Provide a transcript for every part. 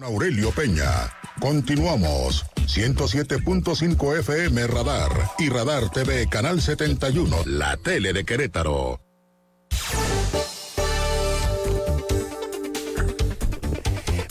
Aurelio Peña. Continuamos. 107.5 FM Radar y Radar TV Canal 71, la tele de Querétaro.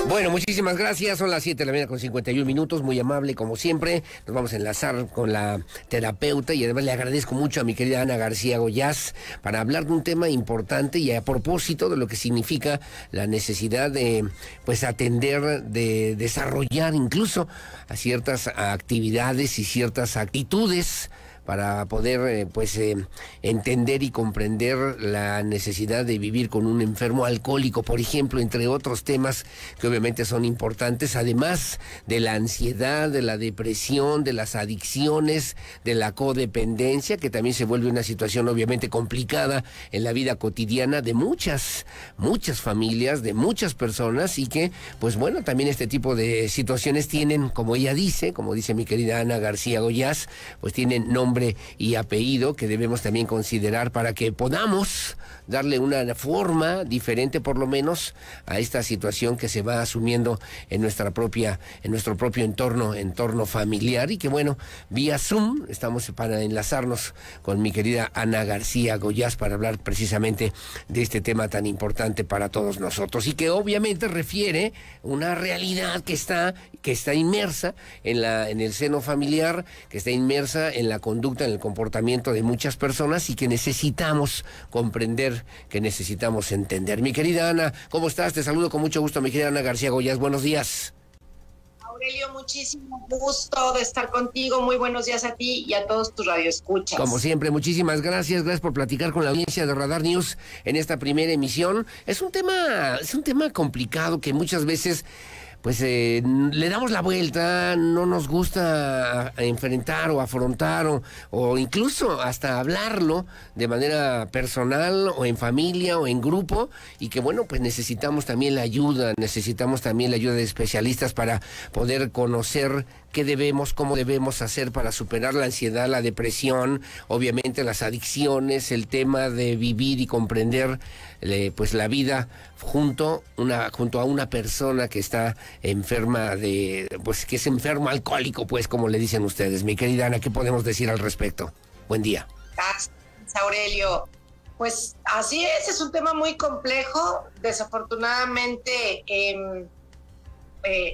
Bueno, muchísimas gracias. Son las 7 de la mañana con 51 minutos. Muy amable, como siempre. Nos vamos a enlazar con la terapeuta y además le agradezco mucho a mi querida Ana García Goyás para hablar de un tema importante y a propósito de lo que significa la necesidad de, pues, atender, de desarrollar incluso a ciertas actividades y ciertas actitudes para poder entender y comprender la necesidad de vivir con un enfermo alcohólico, por ejemplo, entre otros temas que obviamente son importantes, además de la ansiedad, de la depresión, de las adicciones, de la codependencia, que también se vuelve una situación obviamente complicada en la vida cotidiana de muchas familias, de muchas personas, y que, pues bueno, también este tipo de situaciones tienen, como ella dice, como dice mi querida Ana García Goyás, pues tienen nombre y apellido que debemos también considerar para que podamos darle una forma diferente, por lo menos, a esta situación que se va asumiendo en nuestro propio entorno familiar, y que bueno, vía Zoom estamos para enlazarnos con mi querida Ana García Goyás para hablar precisamente de este tema tan importante para todos nosotros y que obviamente refiere una realidad que está inmersa en el seno familiar, que está inmersa en la conducta, en el comportamiento de muchas personas y que necesitamos comprender, que necesitamos entender. Mi querida Ana, ¿cómo estás? Te saludo con mucho gusto, mi querida Ana García Goyás. Buenos días. Aurelio, muchísimo gusto de estar contigo. Muy buenos días a ti y a todos tus radioescuchas. Como siempre, muchísimas gracias. Gracias por platicar con la audiencia de Radar News en esta primera emisión. Es un tema complicado que muchas veces pues le damos la vuelta, no nos gusta enfrentar o afrontar o incluso hasta hablarlo de manera personal o en familia o en grupo, y que bueno, pues necesitamos también la ayuda de especialistas para poder conocer qué debemos, cómo debemos hacer para superar la ansiedad, la depresión, obviamente las adicciones, el tema de vivir y comprender pues la vida junto a una persona que está enferma que es enfermo alcohólico, pues como le dicen ustedes. Mi querida Ana, ¿qué podemos decir al respecto? Buen día. Gracias, Aurelio. Pues así es un tema muy complejo. Desafortunadamente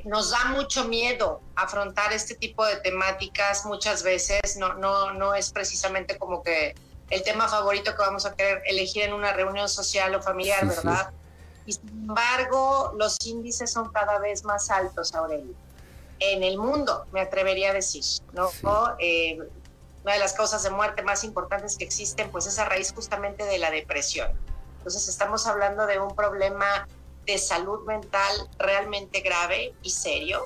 nos da mucho miedo afrontar este tipo de temáticas. Muchas veces no es precisamente como que el tema favorito que vamos a querer elegir en una reunión social o familiar, sí, ¿verdad? Sí. Y sin embargo, los índices son cada vez más altos, Aurelio. En el mundo, me atrevería a decir, ¿no? Sí. Una de las causas de muerte más importantes que existen, pues es a raíz justamente de la depresión. Entonces estamos hablando de un problema de salud mental realmente grave y serio,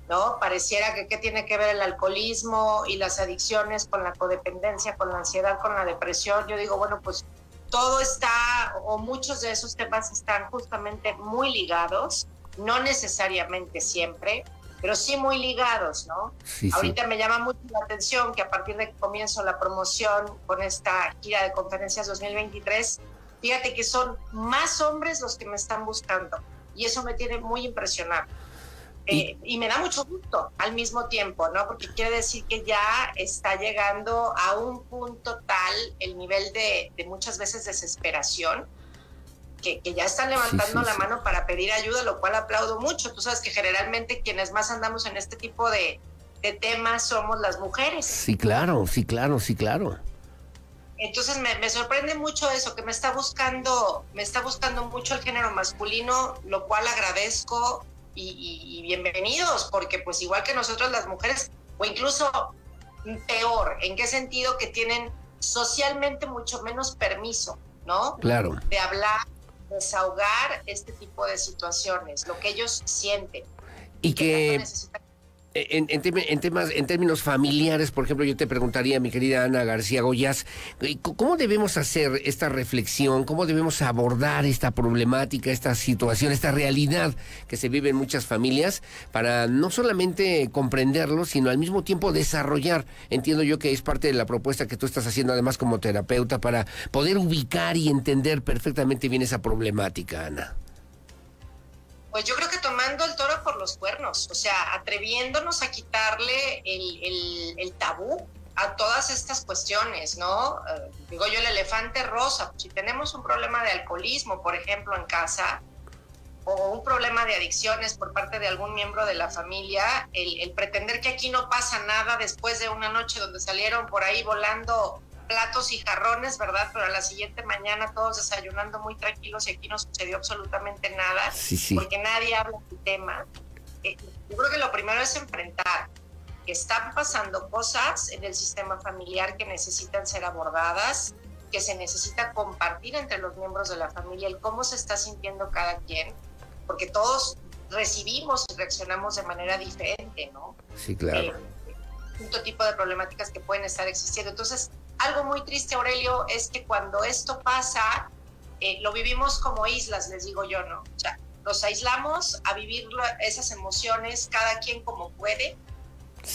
¿no? Pareciera que qué tiene que ver el alcoholismo y las adicciones con la codependencia, con la ansiedad, con la depresión. Yo digo, bueno, pues todo está, o muchos de esos temas están justamente muy ligados, no necesariamente siempre, pero sí muy ligados, ¿no? Sí, ahorita sí. Me llama mucho la atención que a partir de que comienzo la promoción con esta gira de conferencias 2023, fíjate que son más hombres los que me están buscando, y eso me tiene muy impresionado. Y me da mucho gusto al mismo tiempo, ¿no? Porque quiere decir que ya está llegando a un punto tal el nivel de muchas veces desesperación, que ya están levantando la mano para pedir ayuda, lo cual aplaudo mucho. Tú sabes que generalmente quienes más andamos en este tipo de temas somos las mujeres. Sí, claro. Entonces me sorprende mucho eso, que me está buscando mucho el género masculino, lo cual agradezco. Y bienvenidos, porque pues igual que nosotros las mujeres, o incluso peor, ¿en qué sentido? Que tienen socialmente mucho menos permiso, ¿no? Claro. De hablar, desahogar este tipo de situaciones, lo que ellos sienten. Y que en términos familiares, por ejemplo, yo te preguntaría, mi querida Ana García Goyás, ¿cómo debemos hacer esta reflexión? ¿Cómo debemos abordar esta problemática, esta situación, esta realidad que se vive en muchas familias para no solamente comprenderlo, sino al mismo tiempo desarrollar? Entiendo yo que es parte de la propuesta que tú estás haciendo además como terapeuta para poder ubicar y entender perfectamente bien esa problemática, Ana. Pues yo creo que tomando el toro por los cuernos, o sea, atreviéndonos a quitarle el tabú a todas estas cuestiones, ¿no? Digo yo, el elefante rosa, si tenemos un problema de alcoholismo, por ejemplo, en casa, o un problema de adicciones por parte de algún miembro de la familia, el pretender que aquí no pasa nada después de una noche donde salieron por ahí volando platos y jarrones, ¿verdad? Pero a la siguiente mañana todos desayunando muy tranquilos y aquí no sucedió absolutamente nada, porque nadie habla del tema. Yo creo que lo primero es enfrentar que están pasando cosas en el sistema familiar que necesitan ser abordadas, que se necesita compartir entre los miembros de la familia el cómo se está sintiendo cada quien, porque todos recibimos y reaccionamos de manera diferente, ¿no? Sí, claro. Un tipo de problemáticas que pueden estar existiendo. Entonces, algo muy triste, Aurelio, es que cuando esto pasa, lo vivimos como islas, les digo yo, ¿no? O sea, nos aislamos a vivir esas emociones, cada quien como puede,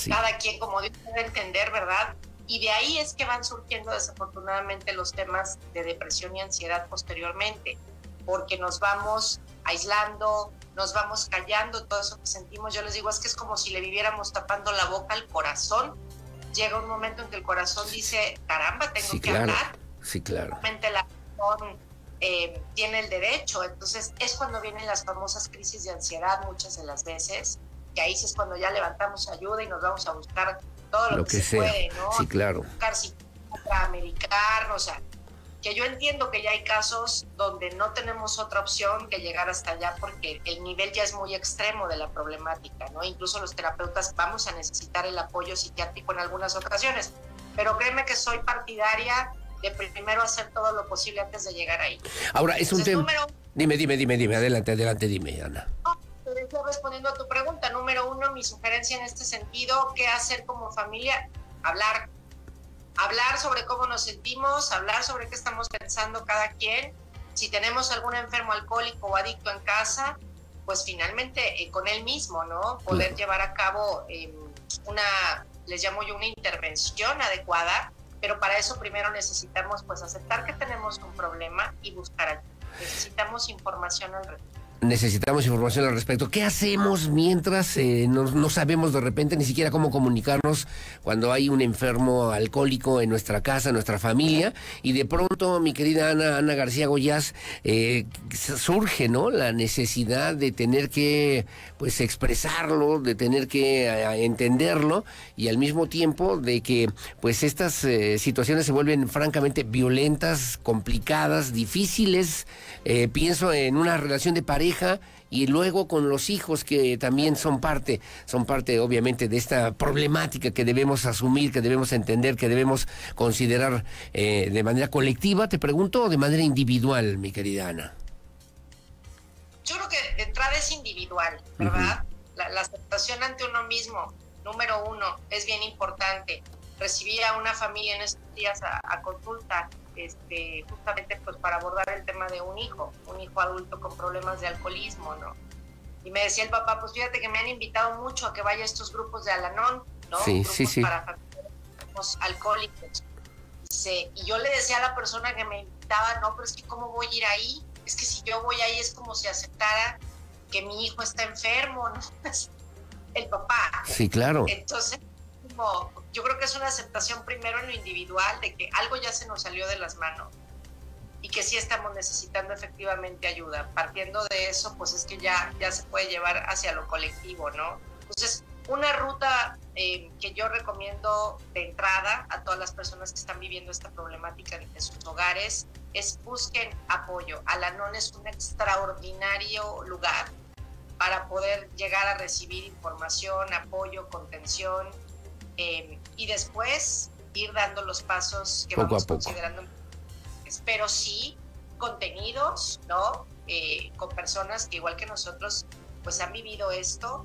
cada quien como Dios puede entender, ¿verdad? Y de ahí es que van surgiendo desafortunadamente los temas de depresión y ansiedad posteriormente, porque nos vamos aislando, nos vamos callando todo eso que sentimos. Yo les digo, es que es como si le viviéramos tapando la boca al corazón. Llega un momento en que el corazón dice, caramba, tengo que hablar. Sí, claro. Realmente la razón tiene el derecho. Entonces es cuando vienen las famosas crisis de ansiedad muchas de las veces, que ahí sí es cuando ya levantamos ayuda y nos vamos a buscar todo lo que se puede, ¿no? Sí, claro. Buscar psiquiatra, medicar, o sea, que yo entiendo que ya hay casos donde no tenemos otra opción que llegar hasta allá porque el nivel ya es muy extremo de la problemática, ¿no? Incluso los terapeutas vamos a necesitar el apoyo psiquiátrico en algunas ocasiones, pero créeme que soy partidaria de primero hacer todo lo posible antes de llegar ahí. Ahora, es un tema... Dime, adelante, dime, Ana. Estoy respondiendo a tu pregunta. Número uno, mi sugerencia en este sentido, ¿qué hacer como familia? Hablar sobre cómo nos sentimos, hablar sobre qué estamos pensando cada quien. Si tenemos algún enfermo alcohólico o adicto en casa, pues finalmente con él mismo, ¿no? Poder llevar a cabo les llamo yo una intervención adecuada, pero para eso primero necesitamos pues aceptar que tenemos un problema y buscar ayuda. Necesitamos información al respecto. Necesitamos información al respecto. ¿Qué hacemos mientras no sabemos de repente ni siquiera cómo comunicarnos cuando hay un enfermo alcohólico en nuestra casa, en nuestra familia? Y de pronto, mi querida Ana García Goyás, surge, ¿no?, la necesidad de tener que pues expresarlo, de tener que entenderlo, y al mismo tiempo de que pues estas situaciones se vuelven francamente violentas, complicadas, difíciles. Pienso en una relación de pareja y luego con los hijos, que también son parte obviamente de esta problemática que debemos asumir, que debemos entender, que debemos considerar de manera colectiva. Te pregunto, o de manera individual, mi querida Ana. Yo creo que de entrada es individual, ¿verdad? La aceptación ante uno mismo, número uno, es bien importante. Recibí a una familia en estos días a consulta, justamente pues para abordar el tema de un hijo adulto con problemas de alcoholismo, ¿no? Y me decía el papá, pues fíjate que me han invitado mucho a que vaya a estos grupos de Al-Anon, ¿no? Grupos para familias alcohólicos. Y yo le decía a la persona que me invitaba, no, pero es que ¿cómo voy a ir ahí? Es que si yo voy ahí es como si aceptara que mi hijo está enfermo, ¿no? El papá. Sí, claro. Entonces, yo creo que es una aceptación primero en lo individual de que algo ya se nos salió de las manos y que sí estamos necesitando efectivamente ayuda. Partiendo de eso, pues es que ya se puede llevar hacia lo colectivo, ¿no? Entonces, una ruta que yo recomiendo de entrada a todas las personas que están viviendo esta problemática en sus hogares es busquen apoyo. Al-Anon es un extraordinario lugar para poder llegar a recibir información, apoyo, contención, y después ir dando los pasos que vamos considerando. Pero sí contenidos, ¿no? Con personas que igual que nosotros pues han vivido esto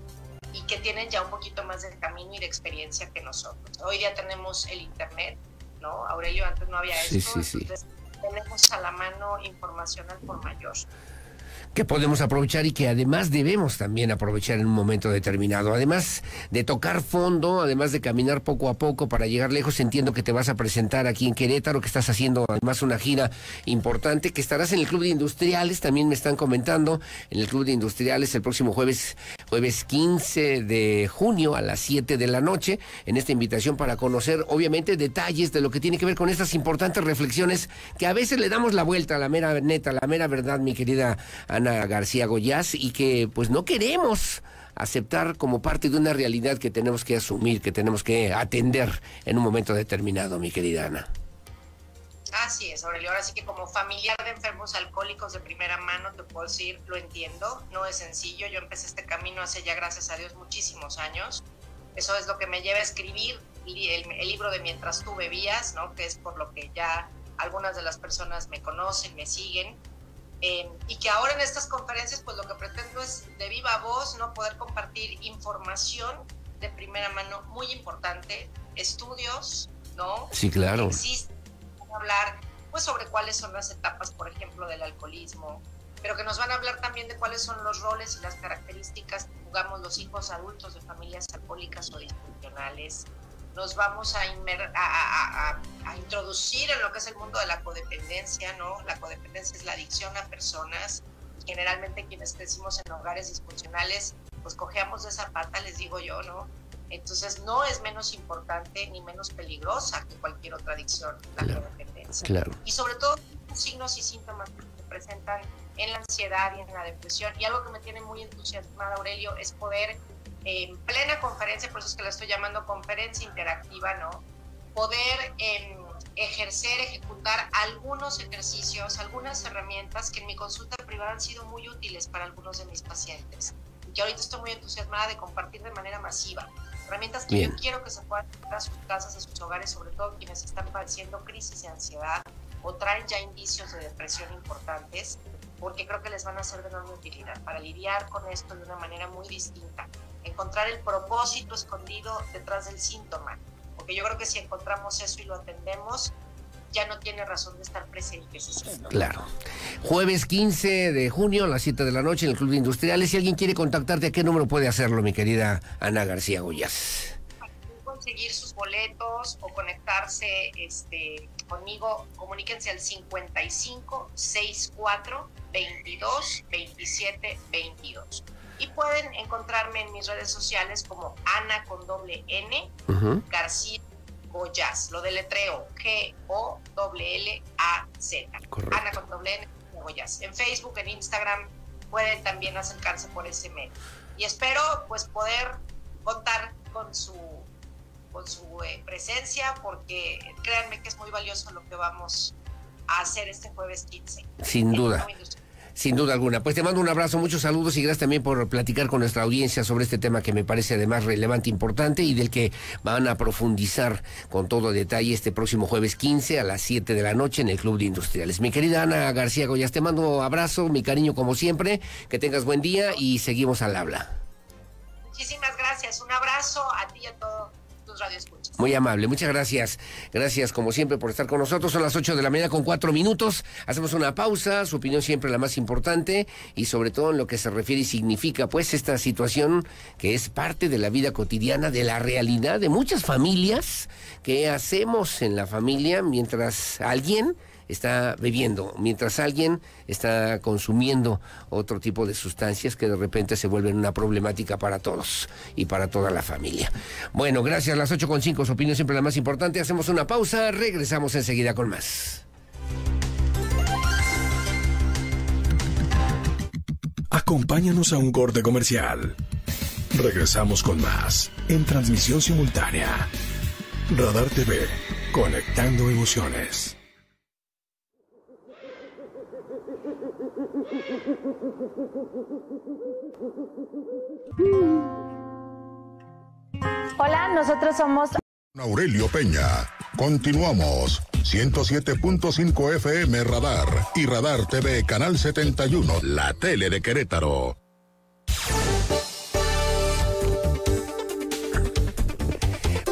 y que tienen ya un poquito más de camino y de experiencia que nosotros. Hoy ya tenemos el internet, ¿no? Aurelio, antes no había esto. Entonces tenemos a la mano información al por mayor. que podemos aprovechar y que además debemos también aprovechar en un momento determinado. Además de tocar fondo, además de caminar poco a poco para llegar lejos, entiendo que te vas a presentar aquí en Querétaro, que estás haciendo además una gira importante, que estarás en el Club de Industriales, también me están comentando, en el Club de Industriales el próximo jueves 15 de junio a las 7 de la noche, en esta invitación para conocer obviamente detalles de lo que tiene que ver con estas importantes reflexiones que a veces le damos la vuelta a la mera neta, la mera verdad, mi querida Ana García Goyás, y que pues no queremos aceptar como parte de una realidad que tenemos que asumir, que tenemos que atender en un momento determinado, mi querida Ana. Así es, Aurelio. Ahora sí que como familiar de enfermos alcohólicos de primera mano te puedo decir, lo entiendo, no es sencillo. Yo empecé este camino hace ya, gracias a Dios, muchísimos años. Eso es lo que me lleva a escribir el libro de Mientras tú bebías, ¿no? Que es por lo que ya algunas de las personas me conocen, me siguen. Y que ahora en estas conferencias pues lo que pretendo es de viva voz, ¿no? Poder compartir información de primera mano muy importante, estudios, ¿no? Sí, claro. Existe hablar pues sobre cuáles son las etapas, por ejemplo, del alcoholismo, pero que nos van a hablar también de cuáles son los roles y las características que jugamos los hijos adultos de familias alcohólicas o disfuncionales. Nos vamos a introducir en lo que es el mundo de la codependencia, ¿no? La codependencia es la adicción a personas. Generalmente quienes crecimos en hogares disfuncionales, pues cojeamos de esa pata, les digo yo, ¿no? Entonces no es menos importante ni menos peligrosa que cualquier otra adicción, la codependencia. Claro. Y sobre todo los signos y síntomas que se presentan en la ansiedad y en la depresión. Y algo que me tiene muy entusiasmada, Aurelio, es poder en plena conferencia, por eso es que la estoy llamando conferencia interactiva, ¿no? Poder ejecutar algunos ejercicios, algunas herramientas que en mi consulta privada han sido muy útiles para algunos de mis pacientes. Y que ahorita estoy muy entusiasmada de compartir de manera masiva. Herramientas que yo quiero que se puedan llevar a sus casas, a sus hogares, sobre todo quienes están padeciendo crisis de ansiedad o traen ya indicios de depresión importantes, porque creo que les van a ser de enorme utilidad para lidiar con esto de una manera muy distinta. Encontrar el propósito escondido detrás del síntoma, porque yo creo que si encontramos eso y lo atendemos, ya no tiene razón de estar presente ese síntoma. Claro. Jueves 15 de junio a las 7 de la noche en el Club de Industriales. Si alguien quiere contactarte, ¿a qué número puede hacerlo, mi querida Ana García Goyás? Conseguir sus boletos o conectarse conmigo, comuníquense al 55 64 22 27 22. Y pueden encontrarme en mis redes sociales como Ana con doble N, García Goyás. Lo deletreo G-O-L-L-A-Z. Ana con doble N, Goyás. En Facebook, en Instagram, pueden también acercarse por ese medio. Y espero pues poder contar con su presencia, porque créanme que es muy valioso lo que vamos a hacer este jueves 15. Sin duda. Sin duda alguna. Pues te mando un abrazo, muchos saludos y gracias también por platicar con nuestra audiencia sobre este tema que me parece además relevante, importante y del que van a profundizar con todo detalle este próximo jueves 15 a las 7 de la noche en el Club de Industriales. Mi querida Ana García Goyás, te mando un abrazo, mi cariño como siempre, que tengas buen día y seguimos al habla. Muchísimas gracias, un abrazo a ti y a todos tus radioescuchas. Muy amable, muchas gracias. Gracias como siempre por estar con nosotros. Son las 8 de la mañana con 4 minutos. Hacemos una pausa, su opinión siempre la más importante y sobre todo en lo que se refiere y significa pues esta situación que es parte de la vida cotidiana, de la realidad de muchas familias. ¿Qué hacemos en la familia mientras alguien está bebiendo, mientras alguien está consumiendo otro tipo de sustancias que de repente se vuelven una problemática para todos y para toda la familia? Bueno, gracias, las 8:05, su opinión siempre la más importante. Hacemos una pausa, regresamos enseguida con más. Acompáñanos a un corte comercial. Regresamos con más en transmisión simultánea. Radar TV, conectando emociones. Hola, nosotros somos Aurelio Peña. Continuamos. 107.5 FM Radar y Radar TV Canal 71, la tele de Querétaro.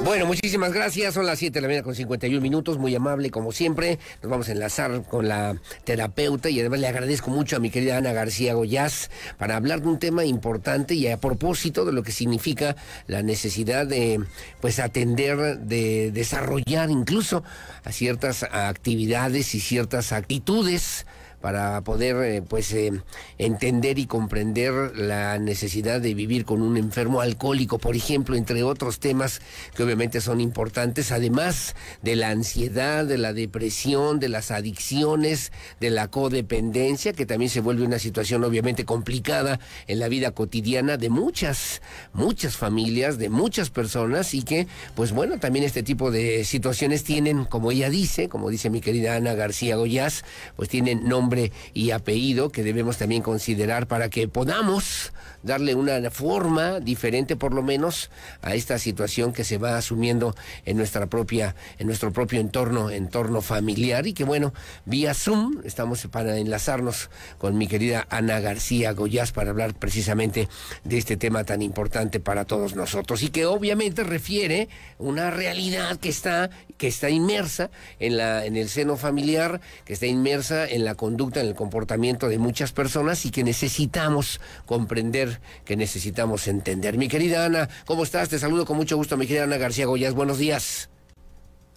Bueno, muchísimas gracias. Son las 7:51 a.m, muy amable como siempre. Nos vamos a enlazar con la terapeuta y además le agradezco mucho a mi querida Ana García Goyás para hablar de un tema importante y a propósito de lo que significa la necesidad de pues atender, de desarrollar incluso a ciertas actividades y ciertas actitudes para poder entender y comprender la necesidad de vivir con un enfermo alcohólico, por ejemplo, entre otros temas que obviamente son importantes, además de la ansiedad, de la depresión, de las adicciones, de la codependencia, que también se vuelve una situación obviamente complicada en la vida cotidiana de muchas familias, de muchas personas, y que, pues bueno, también este tipo de situaciones tienen, como ella dice, como dice mi querida Ana García Goyás, pues tienen nombre y apellido que debemos también considerar para que podamos darle una forma diferente, por lo menos, a esta situación que se va asumiendo en nuestro propio entorno familiar, y que bueno, vía Zoom estamos para enlazarnos con mi querida Ana García Goyás para hablar precisamente de este tema tan importante para todos nosotros y que obviamente refiere una realidad que está inmersa en el seno familiar, que está inmersa en la conducta, en el comportamiento de muchas personas y que necesitamos comprender, que necesitamos entender. Mi querida Ana, ¿cómo estás? Te saludo con mucho gusto, mi querida Ana García Goyás. Buenos días.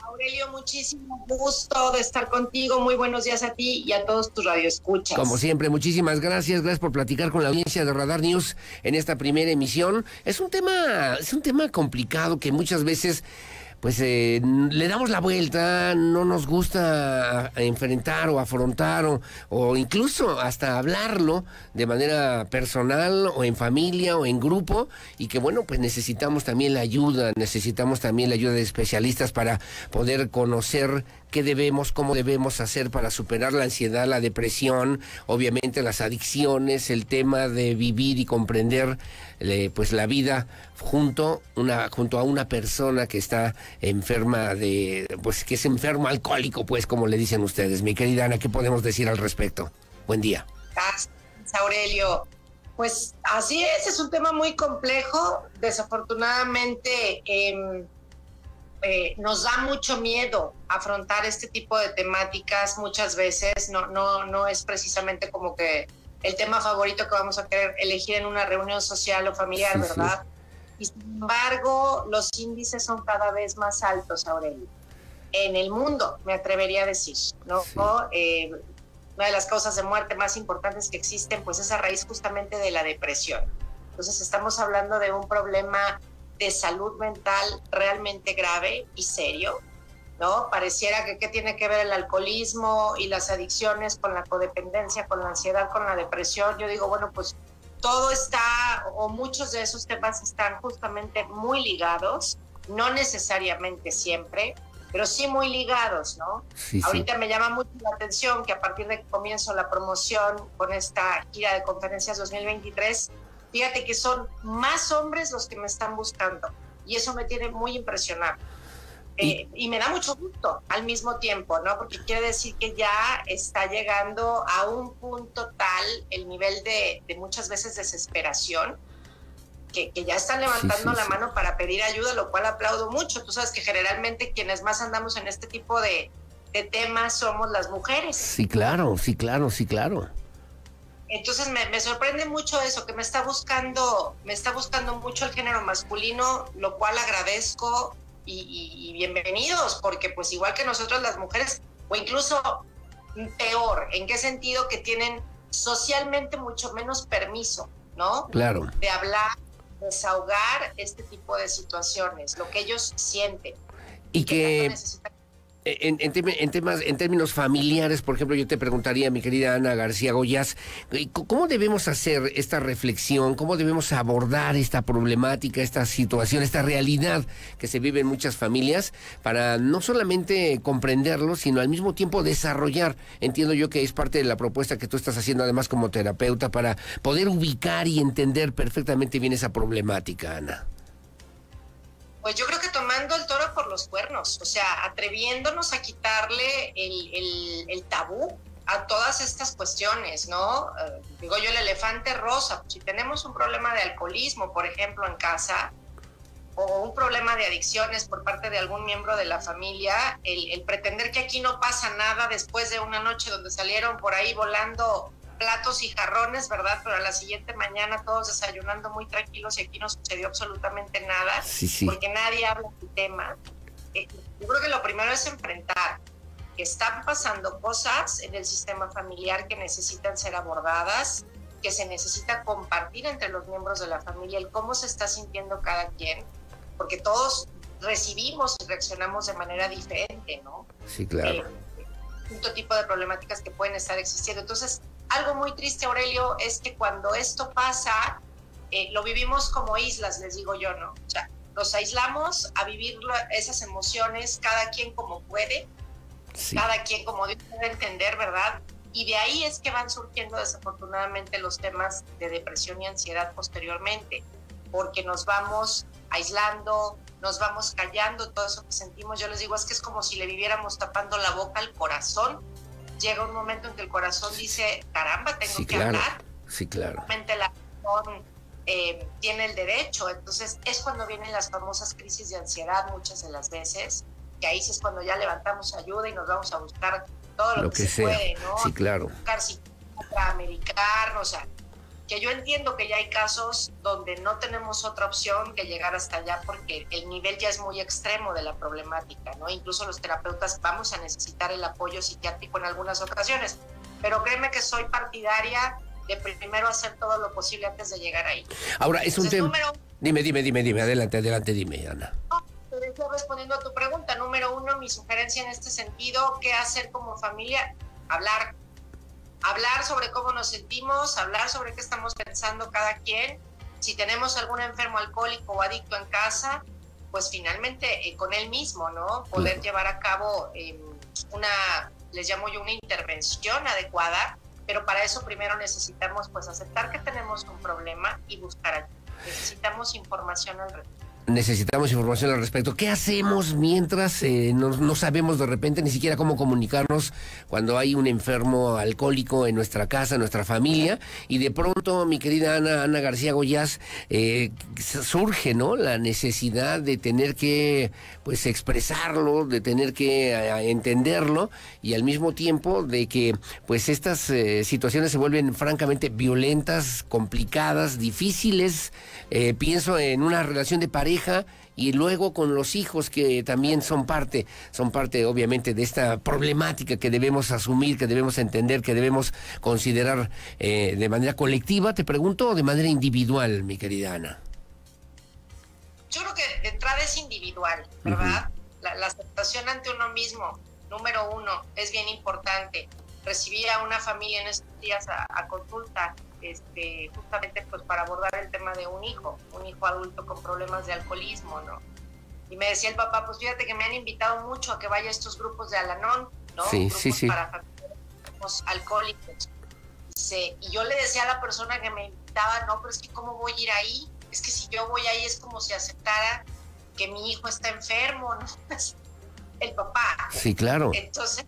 Aurelio, muchísimo gusto de estar contigo. Muy buenos días a ti y a todos tus radioescuchas. Como siempre, muchísimas gracias. Gracias por platicar con la audiencia de Radar News en esta primera emisión. Es un tema complicado que muchas veces pues le damos la vuelta, no nos gusta enfrentar o afrontar o incluso hasta hablarlo de manera personal o en familia o en grupo, y que bueno, pues necesitamos también la ayuda de especialistas para poder conocer cómo debemos hacer para superar la ansiedad, la depresión, obviamente las adicciones, el tema de vivir y comprender pues la vida junto a una persona que está enferma que es enfermo alcohólico, pues como le dicen ustedes. Mi querida Ana, ¿qué podemos decir al respecto? Buen día. Gracias, Aurelio. Pues así es un tema muy complejo. Desafortunadamente nos da mucho miedo afrontar este tipo de temáticas muchas veces. No es precisamente como que el tema favorito que vamos a querer elegir en una reunión social o familiar, sí, ¿verdad? Sí. Y sin embargo, los índices son cada vez más altos, Aurelio. En el mundo, me atrevería a decir, ¿no? Sí. Una de las causas de muerte más importantes que existen, pues es a raíz justamente de la depresión. Entonces estamos hablando de un problema de salud mental realmente grave y serio, ¿no? Pareciera que qué tiene que ver el alcoholismo y las adicciones con la codependencia, con la ansiedad, con la depresión. Yo digo, bueno, pues todo está, o muchos de esos temas están justamente muy ligados, no necesariamente siempre, pero sí muy ligados, ¿no? Sí, ahorita sí. Me llama mucho la atención que a partir de que comienzo la promoción con esta gira de conferencias 2023, fíjate que son más hombres los que me están buscando, y eso me tiene muy impresionado. Y me da mucho gusto al mismo tiempo, ¿no? Porque quiere decir que ya está llegando a un punto tal el nivel de muchas veces desesperación, que ya están levantando la mano para pedir ayuda, lo cual aplaudo mucho. Tú sabes que generalmente quienes más andamos en este tipo de temas somos las mujeres. Sí, claro. Entonces me sorprende mucho eso, que me está buscando mucho el género masculino, lo cual agradezco. Y bienvenidos, porque pues igual que nosotros las mujeres, o incluso peor, ¿en qué sentido? Que tienen socialmente mucho menos permiso, ¿no? Claro. De hablar, desahogar este tipo de situaciones, lo que ellos sienten. Y que en términos familiares, por ejemplo, yo te preguntaría, mi querida Ana García Goyás, ¿cómo debemos hacer esta reflexión? ¿Cómo debemos abordar esta problemática, esta situación, esta realidad que se vive en muchas familias para no solamente comprenderlo, sino al mismo tiempo desarrollar? Entiendo yo que es parte de la propuesta que tú estás haciendo además como terapeuta para poder ubicar y entender perfectamente bien esa problemática, Ana. Pues yo creo que tomando el toro por los cuernos, o sea, atreviéndonos a quitarle el tabú a todas estas cuestiones, ¿no? Digo yo, el elefante rosa. Si tenemos un problema de alcoholismo, por ejemplo, en casa, o un problema de adicciones por parte de algún miembro de la familia, el pretender que aquí no pasa nada después de una noche donde salieron por ahí volando platos y jarrones, ¿verdad? Pero a la siguiente mañana todos desayunando muy tranquilos y aquí no sucedió absolutamente nada, porque nadie habla del tema. Yo creo que lo primero es enfrentar que están pasando cosas en el sistema familiar que necesitan ser abordadas, que se necesita compartir entre los miembros de la familia el cómo se está sintiendo cada quien, porque todos recibimos y reaccionamos de manera diferente, ¿no? Sí, claro. Un tipo de problemáticas que pueden estar existiendo. Entonces, algo muy triste, Aurelio, es que cuando esto pasa, lo vivimos como islas, les digo yo, ¿no? O sea, nos aislamos a vivir esas emociones, cada quien como puede, cada quien como Dios puede entender, ¿verdad? Y de ahí es que van surgiendo desafortunadamente los temas de depresión y ansiedad posteriormente, porque nos vamos aislando, nos vamos callando todo eso que sentimos. Yo les digo, es que es como si le viviéramos tapando la boca al corazón. Llega un momento en que el corazón dice, caramba, tengo que hablar. Sí, claro. Realmente la razón tiene el derecho. Entonces es cuando vienen las famosas crisis de ansiedad muchas de las veces, que ahí sí es cuando ya levantamos ayuda y nos vamos a buscar todo lo que se puede, ¿no? Sí, claro. Buscar psiquiatra, medicar, o sea, que yo entiendo que ya hay casos donde no tenemos otra opción que llegar hasta allá porque el nivel ya es muy extremo de la problemática, ¿no? Incluso los terapeutas vamos a necesitar el apoyo psiquiátrico en algunas ocasiones, pero créeme que soy partidaria de primero hacer todo lo posible antes de llegar ahí. Ahora, es un tema... Dime, adelante, dime, Ana. Estoy respondiendo a tu pregunta. Número uno, mi sugerencia en este sentido, ¿qué hacer como familia? Hablar sobre cómo nos sentimos, hablar sobre qué estamos pensando cada quien. Si tenemos algún enfermo alcohólico o adicto en casa, pues finalmente con él mismo, ¿no? Poder llevar a cabo les llamo yo una intervención adecuada, pero para eso primero necesitamos pues aceptar que tenemos un problema y buscar ayuda. Necesitamos información al respecto. Necesitamos información al respecto. ¿Qué hacemos mientras no sabemos de repente ni siquiera cómo comunicarnos cuando hay un enfermo alcohólico en nuestra casa, en nuestra familia? Y de pronto, mi querida Ana García Goyás, surge, ¿no?, la necesidad de tener que pues expresarlo, de tener que entenderlo, y al mismo tiempo de que pues estas situaciones se vuelven francamente violentas, complicadas, difíciles. Pienso en una relación de pareja y luego con los hijos, que también son parte obviamente de esta problemática que debemos asumir, que debemos entender, que debemos considerar de manera colectiva. Te pregunto, o de manera individual, mi querida Ana. Yo creo que de entrada es individual, ¿verdad? La aceptación ante uno mismo, número uno, es bien importante. Recibí a una familia en estos días a consulta, justamente pues para abordar el tema de un hijo adulto con problemas de alcoholismo, ¿no? Y me decía el papá, pues fíjate que me han invitado mucho a que vaya a estos grupos de Al-Anon, ¿no? Grupos para familias alcohólicos. Y yo le decía a la persona que me invitaba, no, pero es que ¿cómo voy a ir ahí? Es que si yo voy ahí es como si aceptara que mi hijo está enfermo, ¿no? El papá. Sí, claro. Entonces,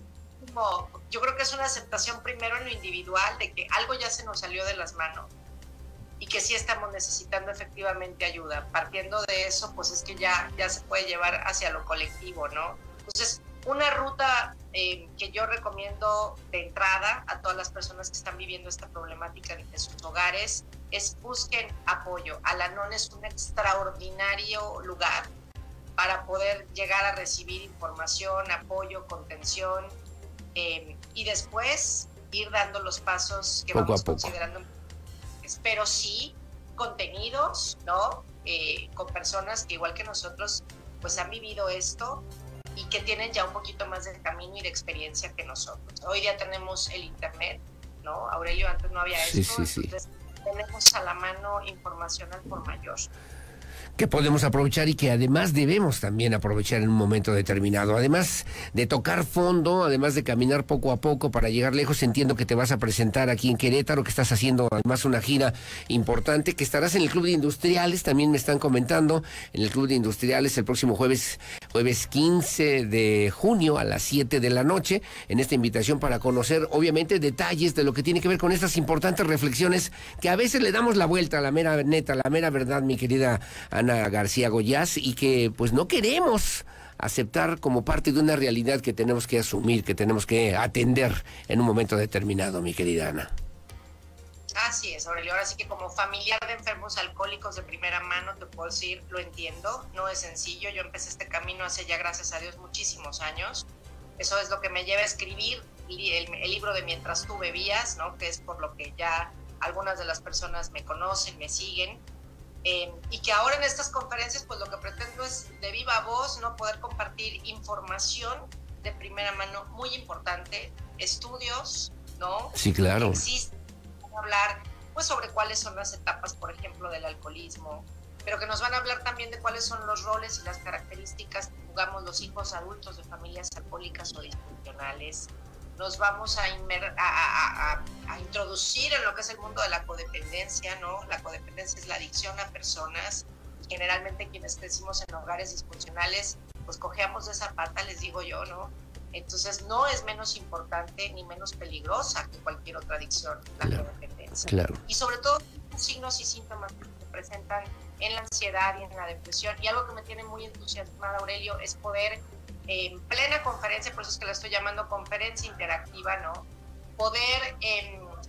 yo creo que es una aceptación primero en lo individual de que algo ya se nos salió de las manos y que sí estamos necesitando efectivamente ayuda. Partiendo de eso, pues es que ya se puede llevar hacia lo colectivo, ¿no? Entonces, una ruta que yo recomiendo de entrada a todas las personas que están viviendo esta problemática en sus hogares es busquen apoyo. Al-Anon es un extraordinario lugar para poder llegar a recibir información, apoyo, contención, y después ir dando los pasos que vamos considerando. Pero sí contenidos, ¿no? Con personas que igual que nosotros pues han vivido esto y que tienen ya un poquito más de camino y de experiencia que nosotros. Hoy día tenemos el internet, ¿no? Aurelio, antes no había esto. Entonces tenemos a la mano información al por mayor, que podemos aprovechar y que además debemos también aprovechar en un momento determinado. Además de tocar fondo, además de caminar poco a poco para llegar lejos, entiendo que te vas a presentar aquí en Querétaro, que estás haciendo además una gira importante, que estarás en el Club de Industriales, también me están comentando, en el Club de Industriales el próximo jueves jueves 15 de junio a las 7 de la noche, en esta invitación para conocer, obviamente, detalles de lo que tiene que ver con estas importantes reflexiones que a veces le damos la vuelta a la mera neta, la mera verdad, mi querida Ana García Goyás, y que pues no queremos aceptar como parte de una realidad que tenemos que asumir, que tenemos que atender en un momento determinado, mi querida Ana. Así es, Aurelio. Ahora sí que como familiar de enfermos alcohólicos de primera mano te puedo decir, lo entiendo, no es sencillo. Yo empecé este camino hace ya, gracias a Dios, muchísimos años. Eso es lo que me lleva a escribir el libro de Mientras tú bebías, ¿no? Que es por lo que ya algunas de las personas me conocen, me siguen. Y que ahora en estas conferencias, pues lo que pretendo es de viva voz, ¿no? Poder compartir información de primera mano muy importante, estudios, ¿no? Sí, claro. Existe hablar pues sobre cuáles son las etapas, por ejemplo, del alcoholismo, pero que nos van a hablar también de cuáles son los roles y las características que jugamos los hijos adultos de familias alcohólicas o disfuncionales. Nos vamos a introducir en lo que es el mundo de la codependencia, ¿no? La codependencia es la adicción a personas. Generalmente quienes crecimos en hogares disfuncionales, pues cojeamos de esa pata, les digo yo, ¿no? Entonces no es menos importante ni menos peligrosa que cualquier otra adicción, la codependencia. Claro. Y sobre todo los signos y síntomas que se presentan en la ansiedad y en la depresión. Y algo que me tiene muy entusiasmada, Aurelio, es poder en plena conferencia, por eso es que la estoy llamando conferencia interactiva, ¿no? Poder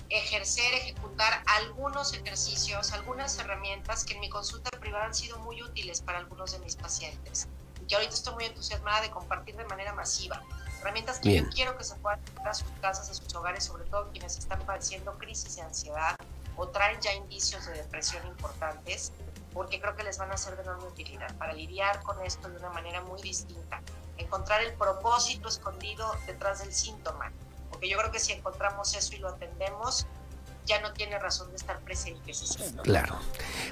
ejecutar algunos ejercicios, algunas herramientas que en mi consulta privada han sido muy útiles para algunos de mis pacientes. Y que ahorita estoy muy entusiasmada de compartir de manera masiva. Herramientas que yo quiero que se puedan llevar a sus casas, a sus hogares, sobre todo quienes están padeciendo crisis de ansiedad o traen ya indicios de depresión importantes, porque creo que les van a ser de enorme utilidad para lidiar con esto de una manera muy distinta. Encontrar el propósito escondido detrás del síntoma, porque yo creo que si encontramos eso y lo atendemos, ya no tiene razón de estar presente ese síntoma. Claro.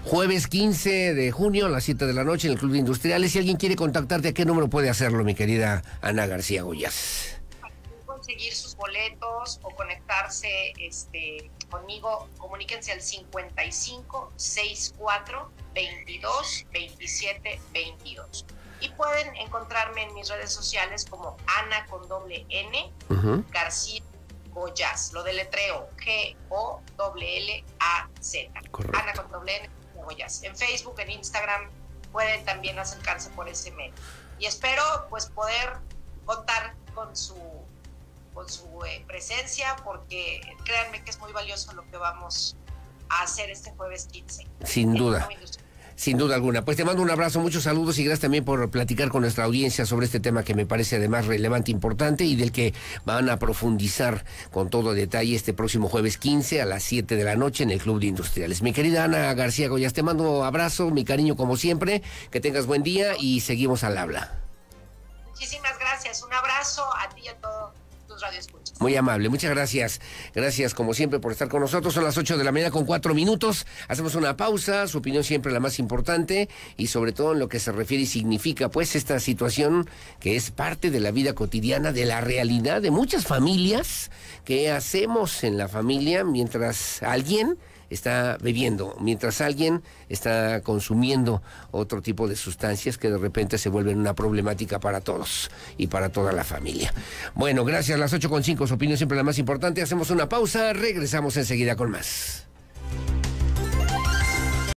Jueves 15 de junio a las 7 de la noche en el Club de Industriales. Si alguien quiere contactarte, ¿a qué número puede hacerlo, mi querida Ana García Goyás? Conseguir sus boletos o conectarse conmigo, comuníquense al 55 64 22 27 22. Y pueden encontrarme en mis redes sociales como Ana con doble N, García Goyás, lo deletreo G-O-L-L-A-Z. Ana con doble N, Goyás. En Facebook, en Instagram, pueden también acercarse por ese medio. Y espero pues poder contar con su presencia, porque créanme que es muy valioso lo que vamos a hacer este jueves 15. Sin duda. Sin duda alguna. Pues te mando un abrazo, muchos saludos y gracias también por platicar con nuestra audiencia sobre este tema que me parece además relevante, importante y del que van a profundizar con todo detalle este próximo jueves 15 a las 7 de la noche en el Club de Industriales. Mi querida Ana García Goyás, te mando un abrazo, mi cariño como siempre, que tengas buen día y seguimos al habla. Muchísimas gracias, un abrazo a ti y a todos tus radioescuchas. Muy amable, muchas gracias. Gracias como siempre por estar con nosotros. Son las 8 de la mañana con 4 minutos. Hacemos una pausa, su opinión siempre la más importante y sobre todo en lo que se refiere y significa pues esta situación que es parte de la vida cotidiana, de la realidad de muchas familias. ¿Qué hacemos en la familia mientras alguien está bebiendo, mientras alguien está consumiendo otro tipo de sustancias que de repente se vuelven una problemática para todos y para toda la familia? Bueno, gracias, las 8:05, su opinión siempre la más importante. Hacemos una pausa, regresamos enseguida con más.